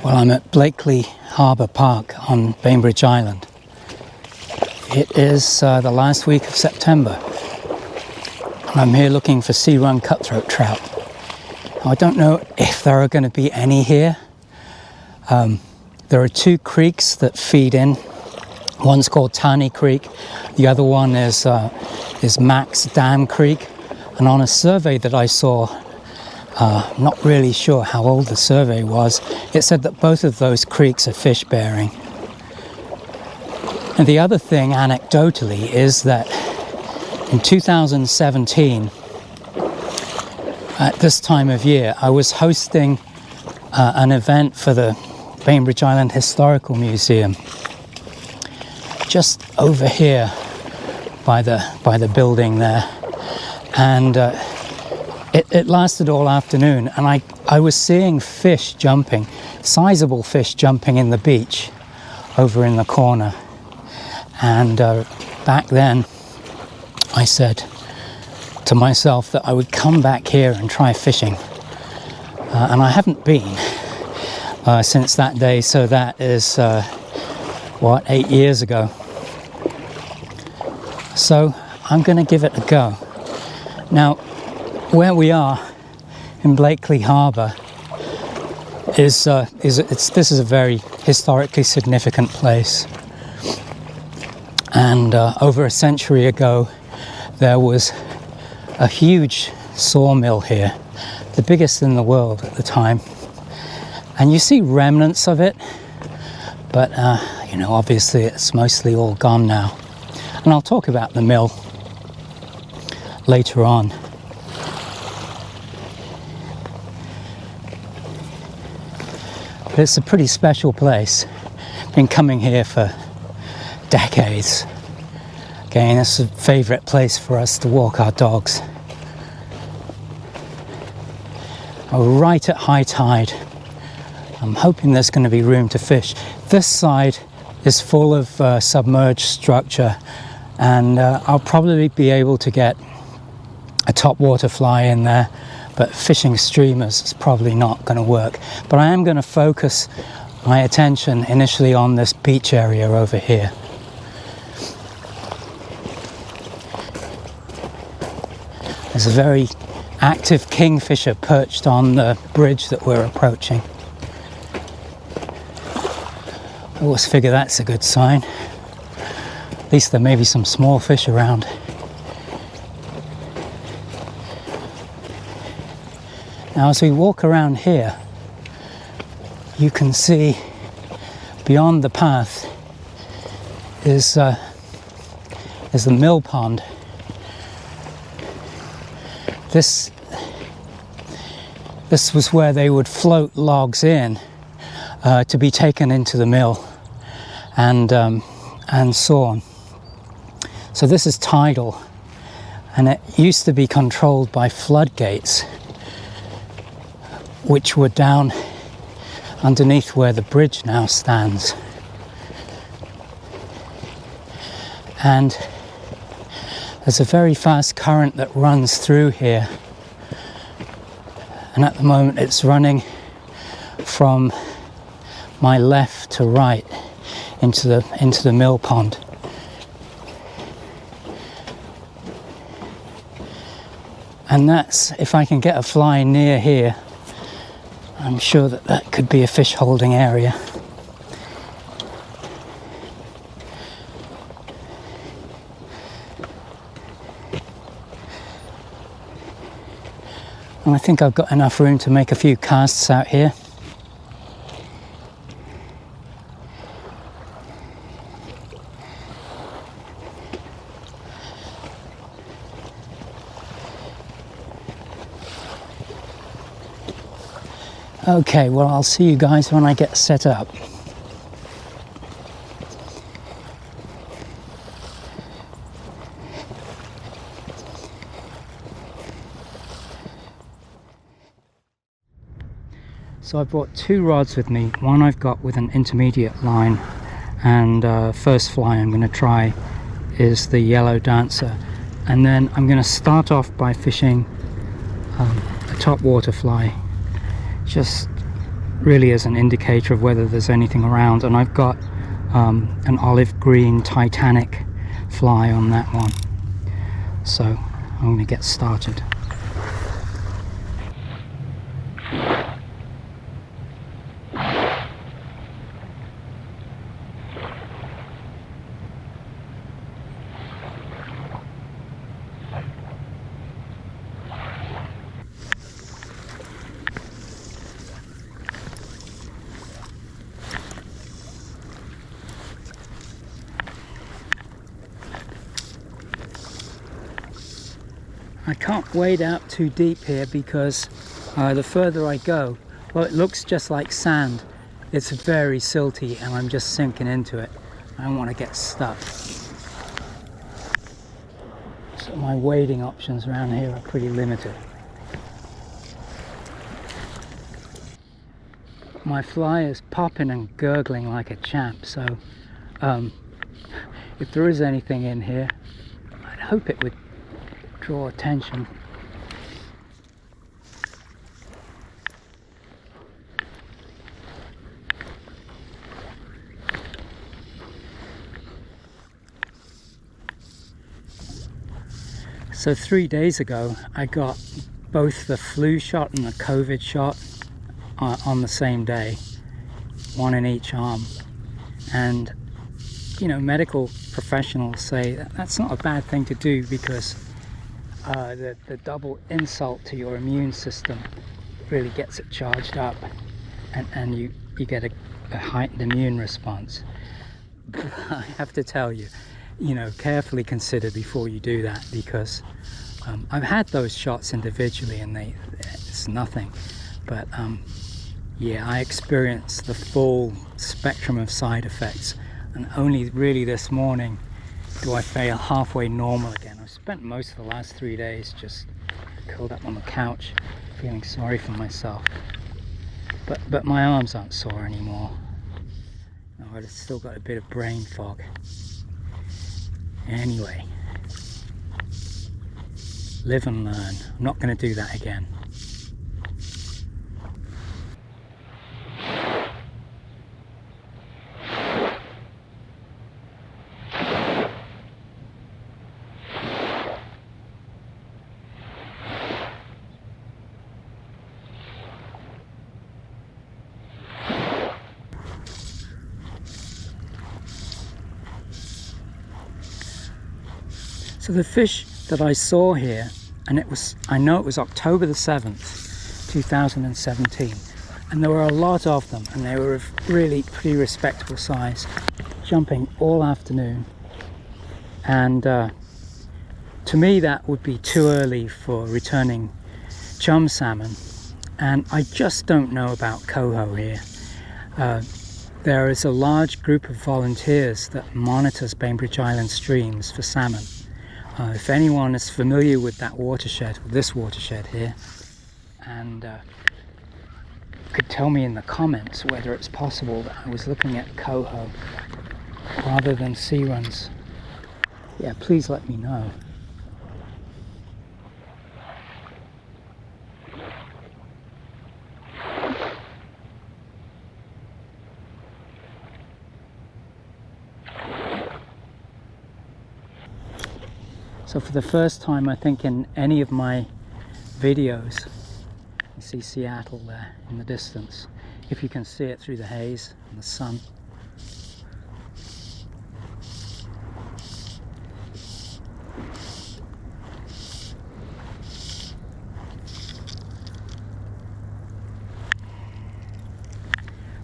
Well, I'm at Blakely Harbour Park on Bainbridge Island. It is the last week of September. And I'm here looking for sea-run cutthroat trout. Now, I don't know if there are going to be any here. There are two creeks that feed in. One's called Tiny Creek. The other one is Max Dam Creek. And on a survey that I saw, not really sure how old the survey was, it said that both of those creeks are fish bearing. And the other thing anecdotally is that in 2017, at this time of year, I was hosting an event for the Bainbridge Island Historical Museum, just over here by the building there, and it lasted all afternoon, and I was seeing fish jumping, sizable fish jumping in the beach over in the corner. And back then I said to myself that I would come back here and try fishing, and I haven't been since that day, so that is 8 years ago. So I'm going to give it a go. Now, where we are in Blakely Harbour this is a very historically significant place. And over a century ago, there was a huge sawmill here, the biggest in the world at the time. And you see remnants of it, but obviously it's mostly all gone now. And I'll talk about the mill later on. But it's a pretty special place. Been coming here for decades. Again, it's a favourite place for us to walk our dogs. We're right at high tide. I'm hoping there's going to be room to fish. This side is full of submerged structure, and I'll probably be able to get a topwater fly in there, but fishing streamers is probably not going to work. But I am going to focus my attention initially on this beach area over here. There's a very active kingfisher perched on the bridge that we're approaching. I always figure that's a good sign. At least there may be some small fish around. Now, as we walk around here, you can see beyond the path is the mill pond. This was where they would float logs in to be taken into the mill and sawn. So this is tidal, and it used to be controlled by floodgates, which were down underneath where the bridge now stands. And there's a very fast current that runs through here, and at the moment it's running from my left to right into the mill pond. And that's, if I can get a fly near here, I'm sure that could be a fish holding area. And I think I've got enough room to make a few casts out here. Okay, well, I'll see you guys when I get set up. So I brought two rods with me. One I've got with an intermediate line, and first fly I'm going to try is the yellow dancer, and then I'm going to start off by fishing a topwater fly, just really is an indicator of whether there's anything around. And I've got an olive green Titanic fly on that one, so I'm going to get started. I can't wade out too deep here because the further I go, well, it looks just like sand. It's very silty and I'm just sinking into it. I don't want to get stuck. So my wading options around here are pretty limited. My fly is popping and gurgling like a champ, so if there is anything in here, I'd hope it would draw attention. So 3 days ago I got both the flu shot and the COVID shot on the same day, one in each arm, and you know, medical professionals say that that's not a bad thing to do because the double insult to your immune system really gets it charged up, and you get a heightened immune response. But I have to tell you, you know, carefully consider before you do that, because I've had those shots individually and it's nothing, but yeah, I experienced the full spectrum of side effects, and only really this morning do I feel halfway normal again. I've spent most of the last 3 days just curled up on the couch feeling sorry for myself, but my arms aren't sore anymore. No, I've still got a bit of brain fog. Anyway, live and learn. I'm not going to do that again. So the fish that I saw here, and I know it was October the 7th, 2017, and there were a lot of them, and they were of really pretty respectable size, jumping all afternoon. And to me that would be too early for returning chum salmon, and I just don't know about coho here. There is a large group of volunteers that monitors Bainbridge Island streams for salmon. If anyone is familiar with that watershed, with this watershed here, and could tell me in the comments whether it's possible that I was looking at coho rather than sea runs, yeah, please let me know. So for the first time, I think, in any of my videos, you see Seattle there in the distance, if you can see it through the haze and the sun.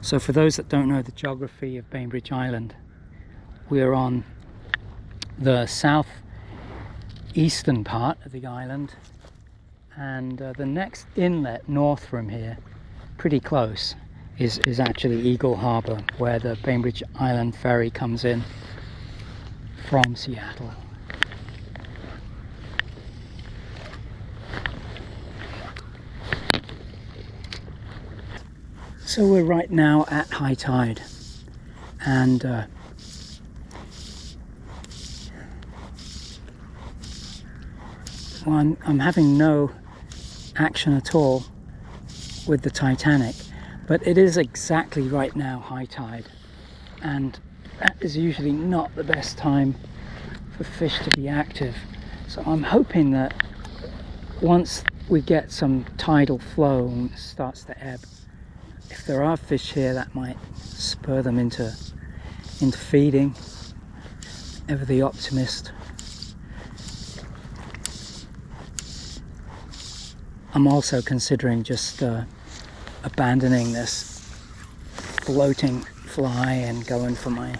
So for those that don't know the geography of Bainbridge Island, we're on the southeastern part of the island, and the next inlet north from here, pretty close, is actually Eagle Harbour, where the Bainbridge Island ferry comes in from Seattle. So we're right now at high tide, and well, I'm having no action at all with the Titanic. But it is exactly right now high tide, and that is usually not the best time for fish to be active. So I'm hoping that once we get some tidal flow and it starts to ebb, if there are fish here, that might spur them into feeding. Ever the optimist. I'm also considering just abandoning this floating fly and going for my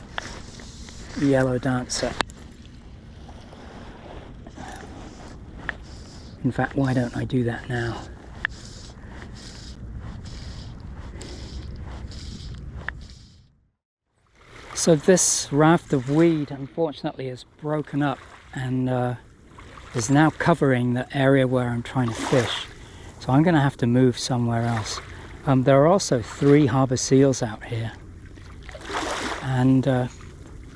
yellow dancer. In fact, why don't I do that now? So this raft of weed unfortunately is broken up and is now covering the area where I'm trying to fish. So I'm going to have to move somewhere else. There are also 3 harbour seals out here. And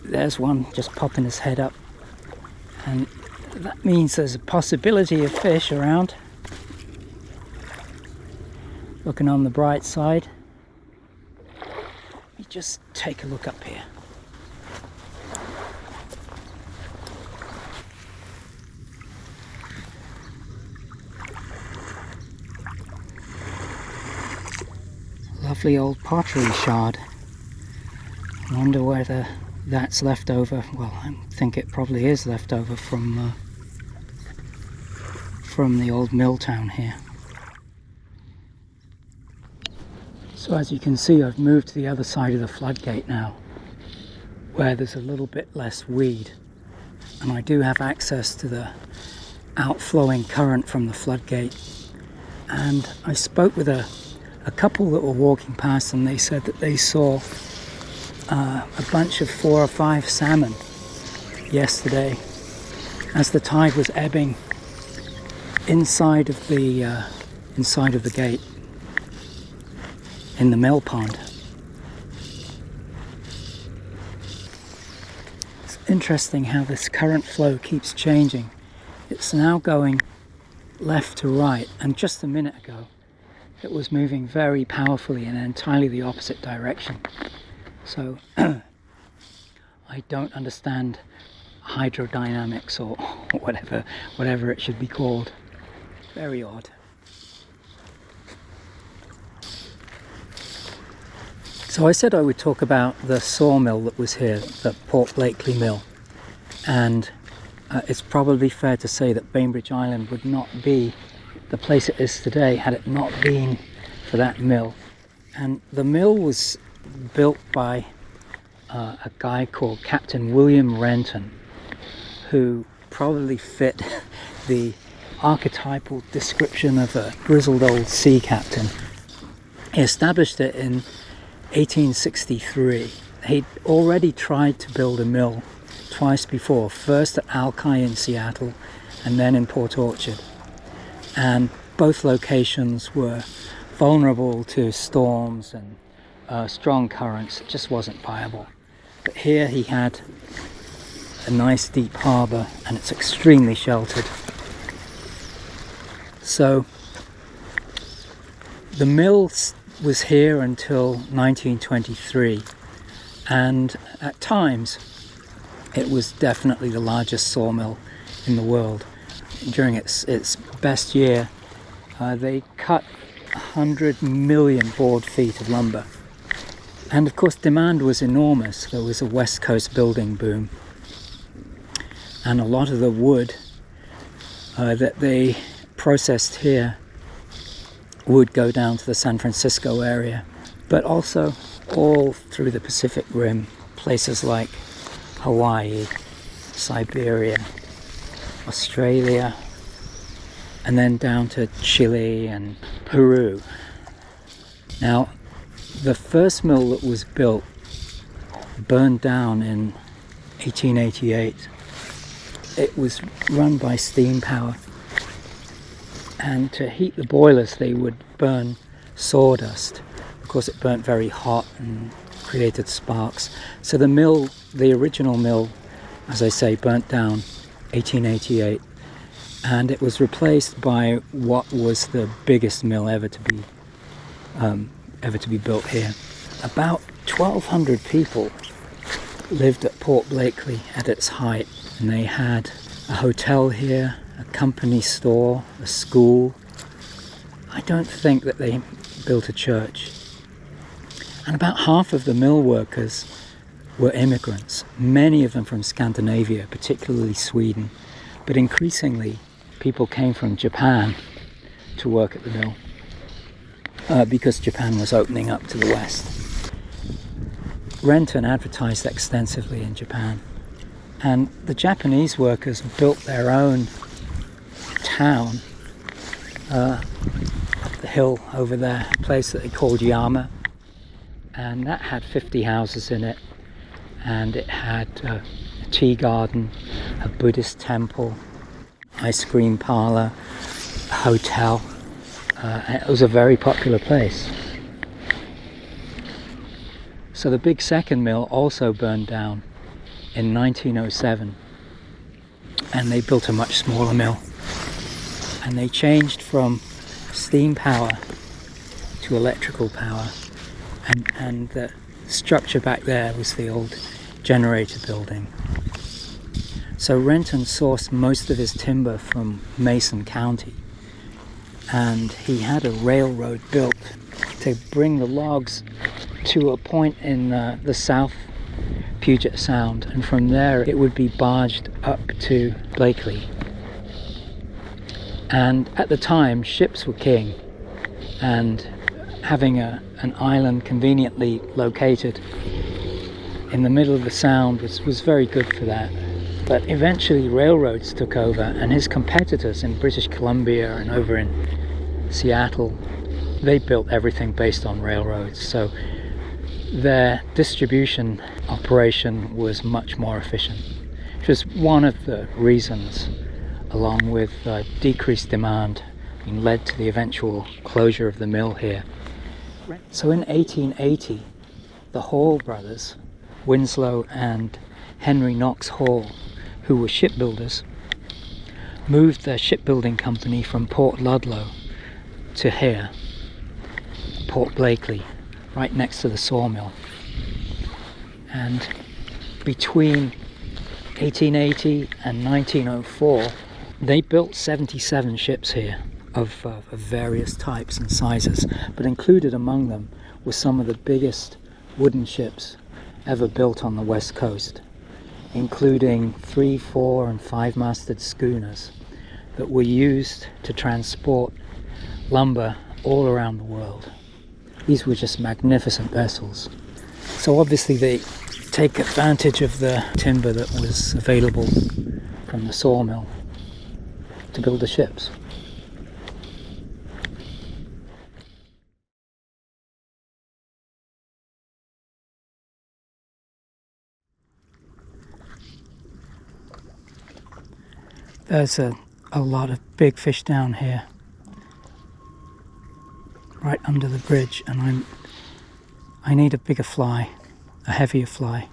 there's one just popping his head up. And that means there's a possibility of fish around. Looking on the bright side. Let me just take a look up here. Lovely old pottery shard. I wonder whether that's left over. Well, I think it probably is left over from the old mill town here. So as you can see, I've moved to the other side of the floodgate now, where there's a little bit less weed, and I do have access to the outflowing current from the floodgate. And I spoke with a couple that were walking past, and they said that they saw a bunch of 4 or 5 salmon yesterday as the tide was ebbing inside of the gate in the mill pond. It's interesting how this current flow keeps changing. It's now going left to right, and just a minute ago it was moving very powerfully in entirely the opposite direction. So I don't understand hydrodynamics or whatever it should be called. Very odd. So I said I would talk about the sawmill that was here, the Port Blakely mill, and it's probably fair to say that Bainbridge Island would not be the place it is today had it not been for that mill. And the mill was built by a guy called Captain William Renton, who probably fit the archetypal description of a grizzled old sea captain. He established it in 1863. He'd already tried to build a mill twice before, first at Alki in Seattle and then in Port Orchard. And both locations were vulnerable to storms and strong currents. It just wasn't viable. But here he had a nice deep harbour, and it's extremely sheltered. So the mill was here until 1923, and at times it was definitely the largest sawmill in the world. During its best year, they cut 100 million board feet of lumber. And of course demand was enormous. There was a West Coast building boom. And a lot of the wood that they processed here would go down to the San Francisco area, but also all through the Pacific Rim, places like Hawaii, Siberia, Australia, and then down to Chile and Peru. Now, the first mill that was built burned down in 1888. It was run by steam power, and to heat the boilers they would burn sawdust. Of course, it burnt very hot and created sparks. So the mill, the original mill, as I say, burnt down 1888, and it was replaced by what was the biggest mill ever to be ever to be built here. About 1,200 people lived at Port Blakely at its height, and they had a hotel here, a company store, a school. I don't think that they built a church. And about half of the mill workers were immigrants, many of them from Scandinavia, particularly Sweden, but increasingly people came from Japan to work at the mill because Japan was opening up to the west. Renton advertised extensively in Japan, and the Japanese workers built their own town up the hill over there, a place that they called Yama, and that had 50 houses in it, and it had a tea garden, a Buddhist temple, ice cream parlour, a hotel. It was a very popular place. So the big second mill also burned down in 1907, and they built a much smaller mill, and they changed from steam power to electrical power, and the structure back there was the old generator building. So Renton sourced most of his timber from Mason County, and he had a railroad built to bring the logs to a point in the South Puget Sound, and from there it would be barged up to Blakely. And at the time, ships were king, and having an island conveniently located in the middle of the Sound was very good for that. But eventually railroads took over, and his competitors in British Columbia and over in Seattle, they built everything based on railroads, so their distribution operation was much more efficient, which was one of the reasons, along with decreased demand, led to the eventual closure of the mill here. So in 1880, the Hall brothers, Winslow and Henry Knox Hall, who were shipbuilders, moved their shipbuilding company from Port Ludlow to here, Port Blakely, right next to the sawmill. And between 1880 and 1904, they built 77 ships here of various types and sizes, but included among them were some of the biggest wooden ships ever built on the west coast, including 3, 4 and 5-masted schooners that were used to transport lumber all around the world. These were just magnificent vessels. So obviously they take advantage of the timber that was available from the sawmill to build the ships. There's a lot of big fish down here, right under the bridge, and I need a bigger fly, a heavier fly.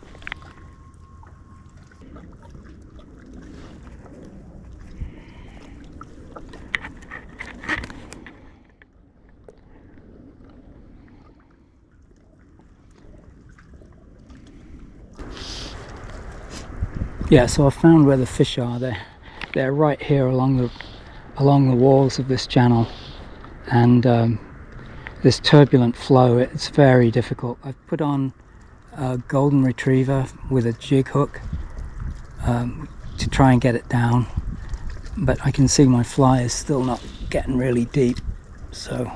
Yeah, so I found where the fish are. They're right here along the walls of this channel, and this turbulent flow, it's very difficult. I've put on a golden retriever with a jig hook to try and get it down, but I can see my fly is still not getting really deep, so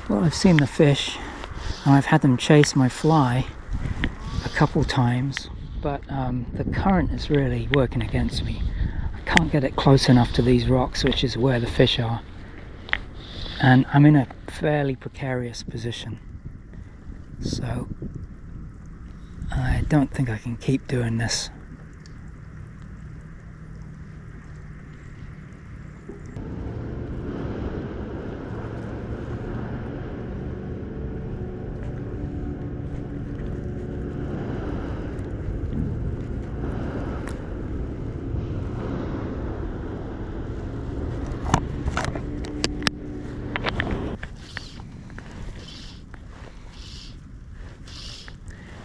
well, I've seen the fish, and I've had them chase my fly a couple times, but the current is really working against me. I can't get it close enough to these rocks, which is where the fish are. And I'm in a fairly precarious position. So I don't think I can keep doing this.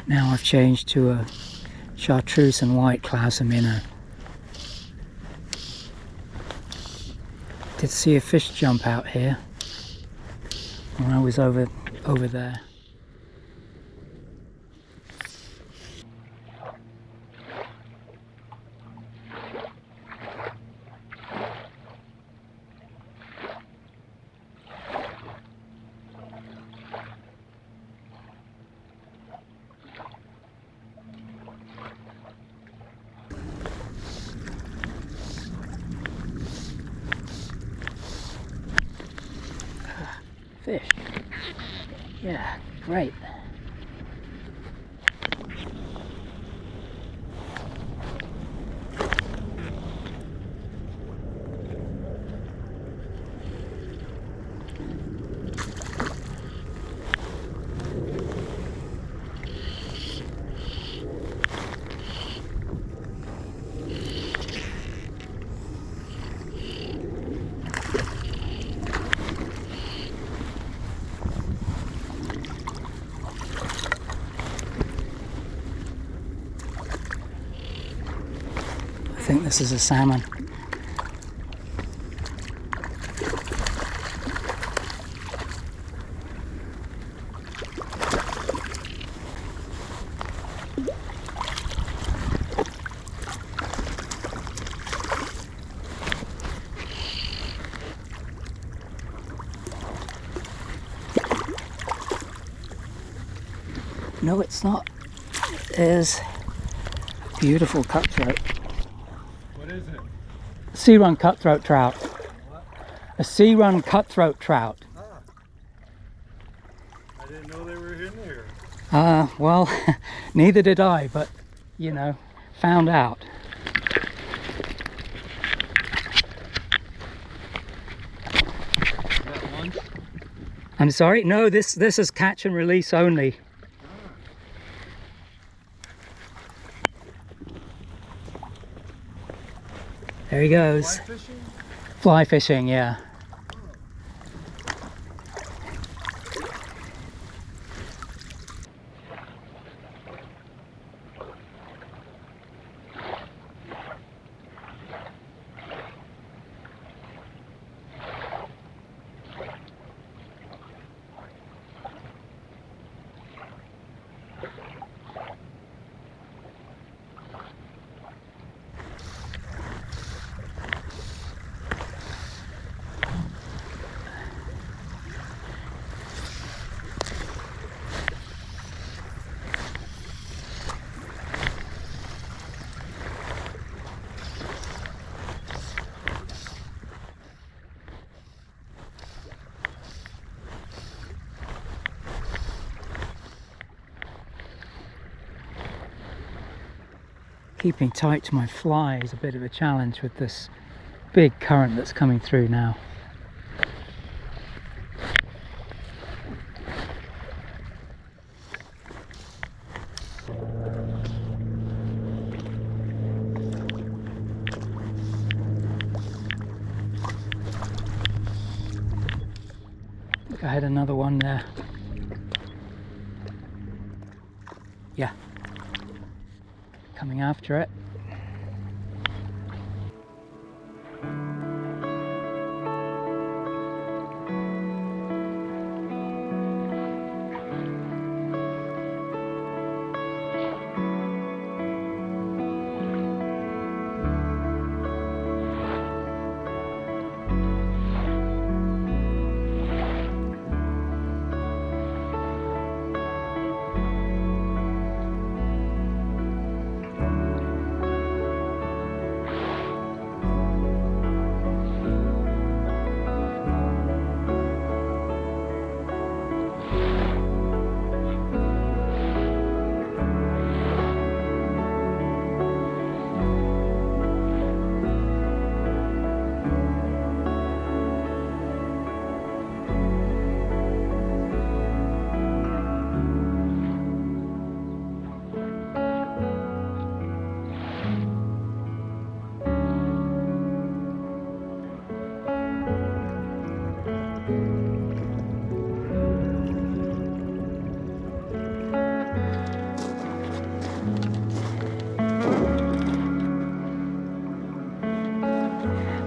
Now I've changed to a chartreuse and white clouser minnow. Did see a fish jump out here when I was over there. Fish. Yeah, great. I think this is a salmon. No, it's not. There's a beautiful cutthroat. What is it? Sea-run cutthroat trout. What? A sea-run cutthroat trout. Ah. I didn't know they were in here. Well, neither did I, but, you know, found out. Is that lunch? I'm sorry? No, this is catch and release only. There he goes. Fly fishing? Fly fishing, yeah. Keeping tight to my fly is a bit of a challenge with this big current that's coming through now. Look, I had another one there. Yeah. Coming after it.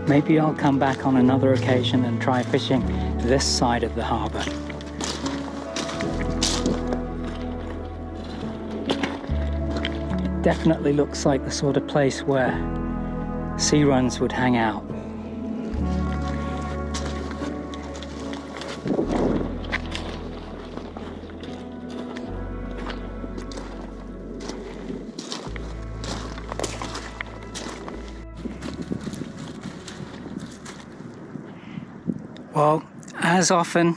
maybe I'll come back on another occasion and try fishing this side of the harbour. It definitely looks like the sort of place where sea runs would hang out. Well, as often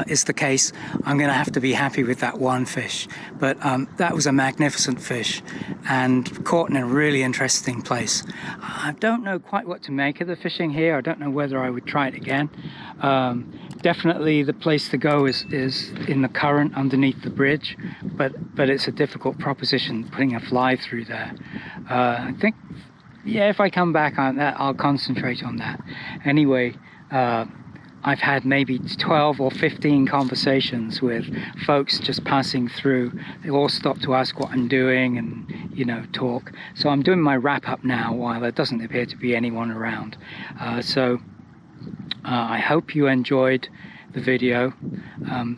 is the case, I'm going to have to be happy with that one fish. But that was a magnificent fish and caught in a really interesting place. I don't know quite what to make of the fishing here. I don't know whether I would try it again. Definitely the place to go is in the current underneath the bridge, but it's a difficult proposition putting a fly through there. I think, yeah, if I come back on that, I'll concentrate on that. Anyway, I've had maybe 12 or 15 conversations with folks just passing through. They all stop to ask what I'm doing and, you know, talk. So I'm doing my wrap up now while there doesn't appear to be anyone around. I hope you enjoyed the video.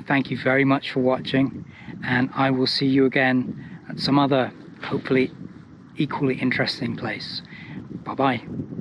Thank you very much for watching, and I will see you again at some other, hopefully equally interesting place. Bye-bye.